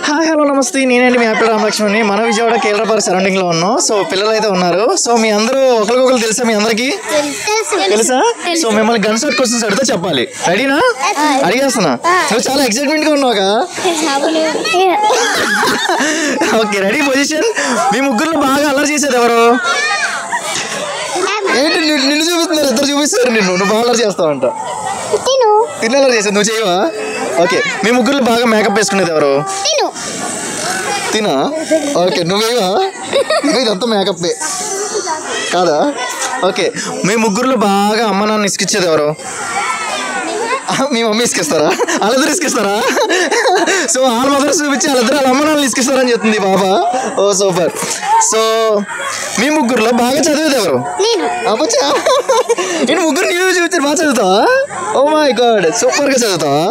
Hi hello నమస్తే, నేనండి మీ Apple రామలక్ష్మణ్ని. మన విజయవాడ కేరళ పార్క్ సరౌండింగ్లో ఉన్నాం. సో పిల్లలు అయితే ఉన్నారు. సో మీ అందరూ ఒకరికొకరు తెలుసా? మీ అందరికీ తెలుసా? సో మిమ్మల్ని గన్ షాట్ క్వశ్చన్స్ అడిగితే చెప్పాలి. రెడీనా? అడిగేస్తున్నా. నువ్వు చాలా ఎక్సైట్మెంట్గా ఉన్నావుగా. Okay, ready position. మీ ముగ్గురు బాగా అల్లరి చేసేది ఎవరు? ఏంటి నిన్ను చూపిస్తున్నారు? ఇద్దరు చూపిస్తారు నిన్ను. నువ్వు బాగా అల్లరి చేస్తావంట. తిని అల్లరి చేసేది నువ్వు చేయవా? ఓకే, మీ ముగ్గురు బాగా మేకప్ వేసుకునేది ఎవరు? తినా? ఓకే, నువ్వేవా? ఇదంతా మేకప్ కాదా? ఓకే, మీ ముగ్గురులో బాగా అమ్మ నాన్న ఇసుకిచ్చేది ఎవరు? మీ మమ్మీ ఇసుకిస్తారా? వాళ్ళిద్దరు ఇసుకిస్తారా? సో వాళ్ళ మదర్స్ చూపించి వాళ్ళిద్దరు వాళ్ళ అమ్మ నాన్నలు ఇసుకిస్తారని చెప్తుంది బాబా. ఓ సూపర్. సో మీ ముగ్గురులో బాగా చదివేది ఎవరు? నేను ముగ్గురు నీవు చూపించారు. బాగా చదువుతావా? ఓ మై గాడ్, సూపర్గా చదువుతావా?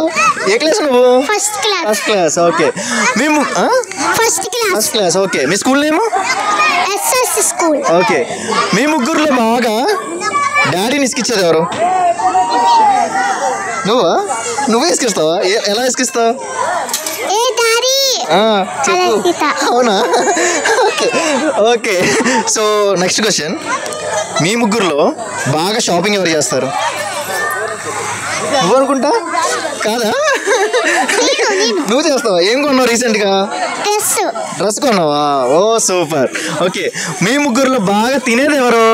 ఏ క్లాస్ నువ్వు? First class. ఓకే, మేము ఫస్ట్ క్లాస్. ఓకే, మీ స్కూల్ నేమ్? స్కూల్. ఓకే, మీ ముగ్గురులో బాగా డాడీని ఇసుకిచ్చేది ఎవరు? నువ్వే ఇసుకిస్తావా? ఎలా ఇసుకిస్తావు? చెప్పు. అవునా? ఓకే. So next question. మీ ముగ్గురులో బాగా షాపింగ్ ఎవరు చేస్తారు? నువ్వు అనుకుంటా కాదా? నువ్వు చేస్తావా? ఏం కొన్నావు రీసెంట్గా? డ్రెస్ కొన్నావా? Oh super. ఓకే, మీ ముగ్గురులో బాగా తినేది ఎవరు?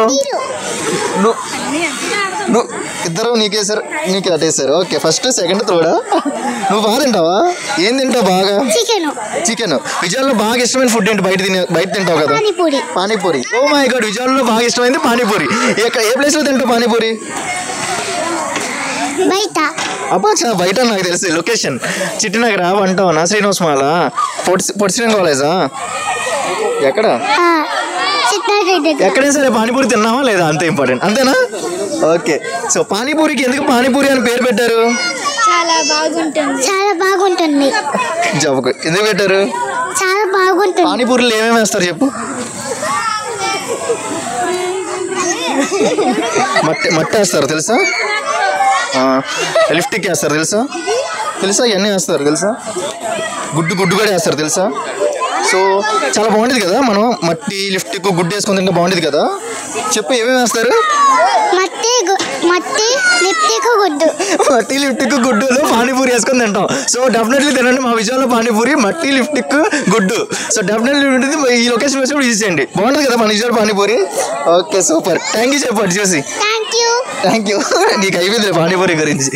నువ్వు ఇద్దరు నీకేసారు, నీకు అటేసారు. ఓకే, ఫస్ట్ సెకండ్ థర్డా? నువ్వు బాగా తింటావా? ఏం తింటావు బాగా? చికెన్. విజయాల్లో బాగా ఇష్టమైన ఫుడ్ ఏంటి? బయట తింటావు కదా? పానీపూరి. ఓ మై గాడ్, విజయాల్లో బాగా ఇష్టమైంది పానీపూరి. ఏ ప్లేస్లో తింటావు పానీపూరి? బయట నాకు తెలుసు లొకేషన్. చిట్టినగర, వంటవనా, శ్రీనివాస్ మాల, పొడిసిన కాలేజా? ఎక్కడ? ఎక్కడైనా సరే పానీపూరి తిన్నావా లేదా? అంతే ఇంపార్టెంట్. అంతేనా? ఓకే, సో పానీపూరికి ఎందుకు పానీపూరి అని పేరు పెట్టారు? చాలా బాగుంటుంది. జబ్బు ఎందుకు పెట్టారు? చాలా బాగుంటుంది. పానీపూరిలో ఏమేమి వేస్తారు చెప్పు? మట్టి వేస్తారు తెలుసా? లిఫ్టిక్ వేస్తారు తెలుసా? ఇవన్నీ వేస్తారు తెలుసా? గుడ్డు కూడా వేస్తారు తెలుసా? సో చాలా బాగుంటుంది కదా. మనం మట్టి లిఫ్టిక్ గుడ్డు వేసుకుని తింటే బాగుంటుంది కదా. చెప్పు, ఏమేమి వేస్తారు? మట్టి లిఫ్టిక్ గుడ్డులో పానీపూరి వేసుకొని తింటాం. సో డెఫినెట్లీ తినండి మా విజయాల్లో పానీపూరి, మట్టి లిఫ్టిక్ గుడ్డు. సో డెఫినెట్లీ ఉంటుంది. ఈ లొకేషన్ వచ్చినప్పుడు యూజ్ చేయండి. బాగుంటుంది కదా మన విజయాల panipuri. Okay super. Thank you చెప్పండి చూసి. Thank you. నీకు అయిపోయింది పానీపూరి గురించి.